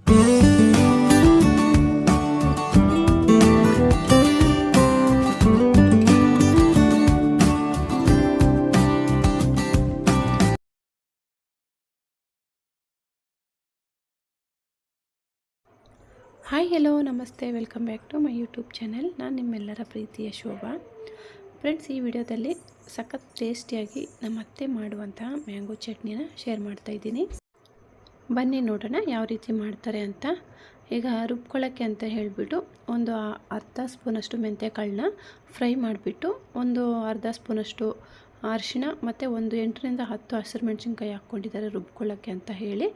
Hi hello ನಮಸ್ತೆ, welcome back to my YouTube channel. ನಾನು ನಿಮ್ಮೆಲ್ಲರ ಪ್ರೀತಿಯ ಶೋಭಾ. ಫ್ರೆಂಡ್ಸ್, ಈ ವಿಡಿಯೋದಲ್ಲಿ ಸಖತ್ ಟೇಸ್ಟಿಯಾಗಿ ನಮ್ಮ ಅತ್ತೆ ಮಾಡುವಂತಹ ಮ್ಯಾಂಗೋ ಚಟ್ನಿನ ಶೇರ್ ಮಾಡ್ತಾಯಿದ್ದೀನಿ. ಬನ್ನಿ ನೋಡೋಣ ಯಾವ ರೀತಿ ಮಾಡ್ತಾರೆ ಅಂತ. ಈಗ ರುಬ್ಕೊಳ್ಳೋಕ್ಕೆ ಅಂತ ಹೇಳಿಬಿಟ್ಟು ಒಂದು ಅರ್ಧ ಸ್ಪೂನಷ್ಟು ಮೆಂತ್ಯಕಾಳನ್ನ ಫ್ರೈ ಮಾಡಿಬಿಟ್ಟು, ಒಂದು ಅರ್ಧ ಸ್ಪೂನಷ್ಟು ಅರಿಶಿಣ ಮತ್ತು ಒಂದು 8ರಿಂದ 10 ಹಸಿರು ಮೆಣಸಿನ್ಕಾಯಿ ಹಾಕ್ಕೊಂಡಿದ್ದಾರೆ ರುಬ್ಕೊಳ್ಳೋಕ್ಕೆ ಅಂತ ಹೇಳಿ.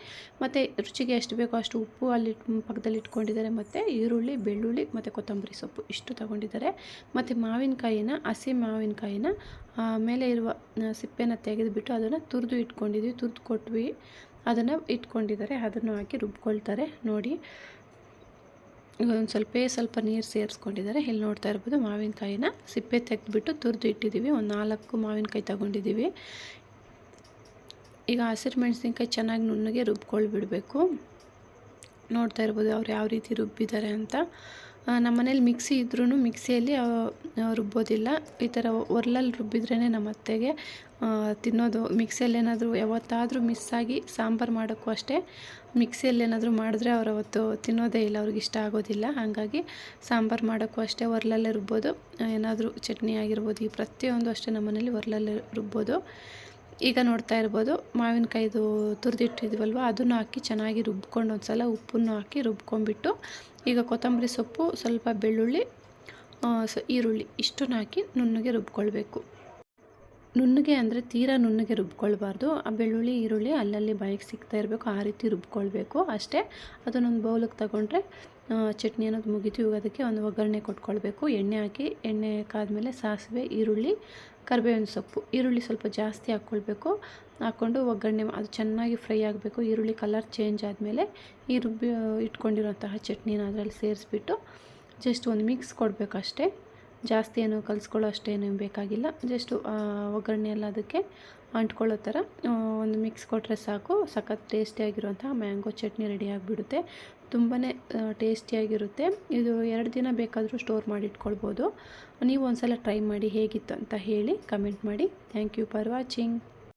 ಮತ್ತು ರುಚಿಗೆ ಎಷ್ಟು ಬೇಕೋ ಅಷ್ಟು ಉಪ್ಪು ಅಲ್ಲಿ ಪಕ್ಕದಲ್ಲಿ ಇಟ್ಕೊಂಡಿದ್ದಾರೆ. ಮತ್ತು ಈರುಳ್ಳಿ, ಬೆಳ್ಳುಳ್ಳಿ ಮತ್ತು ಕೊತ್ತಂಬರಿ ಸೊಪ್ಪು ಇಷ್ಟು ತಗೊಂಡಿದ್ದಾರೆ. ಮತ್ತು ಮಾವಿನಕಾಯಿನ, ಹಸಿ ಮಾವಿನಕಾಯಿನ ಮೇಲೆ ಇರುವ ಸಿಪ್ಪೆನ ತೆಗೆದುಬಿಟ್ಟು ಅದನ್ನು ತುರಿದು ಇಟ್ಕೊಂಡಿದ್ವಿ, ತುರಿದು ಕೊಟ್ವಿ, ಅದನ್ನು ಇಟ್ಕೊಂಡಿದ್ದಾರೆ. ಅದನ್ನು ಹಾಕಿ ರುಬ್ಕೊಳ್ತಾರೆ ನೋಡಿ. ಒಂದು ಸ್ವಲ್ಪ ನೀರು ಸೇರಿಸ್ಕೊಂಡಿದ್ದಾರೆ. ಇಲ್ಲಿ ನೋಡ್ತಾ ಇರ್ಬೋದು, ಮಾವಿನಕಾಯಿನ ಸಿಪ್ಪೆ ತೆಗೆದುಬಿಟ್ಟು ತುರಿದು ಇಟ್ಟಿದ್ದೀವಿ. ಒಂದು 4 ಮಾವಿನಕಾಯಿ ತಗೊಂಡಿದ್ದೀವಿ. ಈಗ ಹಸಿರು ಮೆಣಸಿನ್ಕಾಯಿ ಚೆನ್ನಾಗಿ ನುಣ್ಣಗೆ ರುಬ್ಕೊಳ್ಬಿಡಬೇಕು. ನೋಡ್ತಾ ಇರ್ಬೋದು ಅವ್ರು ಯಾವ ರೀತಿ ರುಬ್ಬಿದ್ದಾರೆ ಅಂತ. ನಮ್ಮ ಮನೇಲಿ ಮಿಕ್ಸಿ ಇದ್ರೂ ಮಿಕ್ಸಿಯಲ್ಲಿ ರುಬ್ಬೋದಿಲ್ಲ. ಈ ಥರ ಒರ್ಲಲ್ಲಿ ರುಬ್ಬಿದ್ರೇ ನಮ್ಮ ಅತ್ತೆಗೆ ತಿನ್ನೋದು. ಮಿಕ್ಸಿಯಲ್ಲಿ ಏನಾದರೂ ಯಾವತ್ತಾದರೂ ಮಿಸ್ಸಾಗಿ ಸಾಂಬಾರು ಮಾಡೋಕ್ಕೂ ಅಷ್ಟೇ, ಮಿಕ್ಸಿಯಲ್ಲಿ ಏನಾದರೂ ಮಾಡಿದ್ರೆ ಅವ್ರು ಅವತ್ತು ತಿನ್ನೋದೇ ಇಲ್ಲ, ಅವ್ರಿಗೆ ಇಷ್ಟ ಆಗೋದಿಲ್ಲ. ಹಾಗಾಗಿ ಸಾಂಬಾರು ಮಾಡೋಕ್ಕೂ ಅಷ್ಟೇ ಒರ್ಲಲ್ಲೇ ರುಬ್ಬೋದು. ಏನಾದರೂ ಚಟ್ನಿ ಆಗಿರ್ಬೋದು, ಈ ಪ್ರತಿಯೊಂದು ಅಷ್ಟೇ ನಮ್ಮ ಮನೇಲಿ ಒರ್ಲಲ್ಲೇ ರುಬ್ಬೋದು. ಈಗ ನೋಡ್ತಾ ಇರ್ಬೋದು, ಮಾವಿನಕಾಯಿದು ತುರಿದಿಟ್ಟಿದ್ವಲ್ವ ಅದನ್ನು ಹಾಕಿ ಚೆನ್ನಾಗಿ ರುಬ್ಕೊಂಡು ಒಂದು ಸಲ ಉಪ್ಪನ್ನು ಹಾಕಿ ರುಬ್ಕೊಂಡ್ಬಿಟ್ಟು, ಈಗ ಕೊತ್ತಂಬರಿ ಸೊಪ್ಪು, ಸ್ವಲ್ಪ ಬೆಳ್ಳುಳ್ಳಿ, ಈರುಳ್ಳಿ ಇಷ್ಟನ್ನು ಹಾಕಿ ನುಣ್ಣಗೆ ರುಬ್ಕೊಳ್ಬೇಕು. ನುಣ್ಣಗೆ ಅಂದರೆ ತೀರಾ ನುಣ್ಣಗೆ ರುಬ್ಕೊಳ್ಬಾರ್ದು. ಆ ಬೆಳ್ಳುಳ್ಳಿ, ಈರುಳ್ಳಿ ಅಲ್ಲಲ್ಲಿ ಬಾಯಿಗೆ ಸಿಗ್ತಾ ಇರಬೇಕು, ಆ ರೀತಿ ರುಬ್ಕೊಳ್ಬೇಕು ಅಷ್ಟೇ. ಅದನ್ನೊಂದು ಬೌಲಿಗೆ ತಗೊಂಡ್ರೆ ಚಟ್ನಿ ಅನ್ನೋದು ಮುಗಿತು. ಇವಾಗ ಅದಕ್ಕೆ ಒಂದು ಒಗ್ಗರಣೆ ಕೊಟ್ಕೊಳ್ಬೇಕು. ಎಣ್ಣೆ ಹಾಕಿ, ಎಣ್ಣೆ ಕಾದ್ಮೇಲೆ ಸಾಸಿವೆ, ಈರುಳ್ಳಿ, ಕರಿಬೇವಿನ ಸೊಪ್ಪು, ಈರುಳ್ಳಿ ಸ್ವಲ್ಪ ಜಾಸ್ತಿ ಹಾಕ್ಕೊಳ್ಬೇಕು. ಹಾಕ್ಕೊಂಡು ಒಗ್ಗರಣೆ ಅದು ಚೆನ್ನಾಗಿ ಫ್ರೈ ಆಗಬೇಕು. ಈರುಳ್ಳಿ ಕಲರ್ ಚೇಂಜ್ ಆದಮೇಲೆ ಈ ರುಬ್ಬಿ ಇಟ್ಕೊಂಡಿರೋಂತಹ ಚಟ್ನಿನ ಅದರಲ್ಲಿ ಸೇರಿಸ್ಬಿಟ್ಟು ಜಸ್ಟ್ ಒಂದು ಮಿಕ್ಸ್ ಕೊಡಬೇಕು ಅಷ್ಟೇ. ಜಾಸ್ತಿ ಏನು ಕಲಿಸ್ಕೊಳ್ಳೋ ಅಷ್ಟೇನು ಬೇಕಾಗಿಲ್ಲ. ಜಸ್ಟು ಒಗ್ಗರಣೆ ಎಲ್ಲ ಅದಕ್ಕೆ ಅಂಟ್ಕೊಳ್ಳೋ ಥರ ಒಂದು ಮಿಕ್ಸ್ ಕೊಟ್ಟರೆ ಸಾಕು. ಸಖತ್ ಟೇಸ್ಟಿಯಾಗಿರುವಂತಹ ಮ್ಯಾಂಗೋ ಚಟ್ನಿ ರೆಡಿ ಆಗಿಬಿಡುತ್ತೆ. ತುಂಬಾ ಟೇಸ್ಟಿಯಾಗಿರುತ್ತೆ. ಇದು 2 ದಿನ ಬೇಕಾದರೂ ಸ್ಟೋರ್ ಮಾಡಿ ಇಟ್ಕೊಳ್ಬೋದು. ನೀವು ಒಂದು ಸಲ ಟ್ರೈ ಮಾಡಿ ಹೇಗಿತ್ತು ಅಂತ ಹೇಳಿ ಕಮೆಂಟ್ ಮಾಡಿ. Thank you for watching.